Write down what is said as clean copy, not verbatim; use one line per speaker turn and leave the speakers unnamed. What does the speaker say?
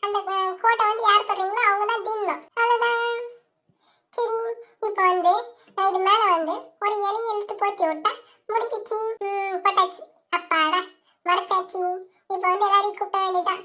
அந்த கோட்டை வந்து யார் தொடறீங்களோ அவங்க தான் தின்னணும். அவ்வளோதான். சரி, இப்போ வந்து நான் இது மேலே வந்து ஒரு எலியை இழுத்து போத்தி விட்டா முடிஞ்சிச்சு. போட்டாச்சு. அப்பாடா, மறைச்சாச்சு. இப்போ வந்து எல்லாரையும் கூப்பிட வேண்டியதான்.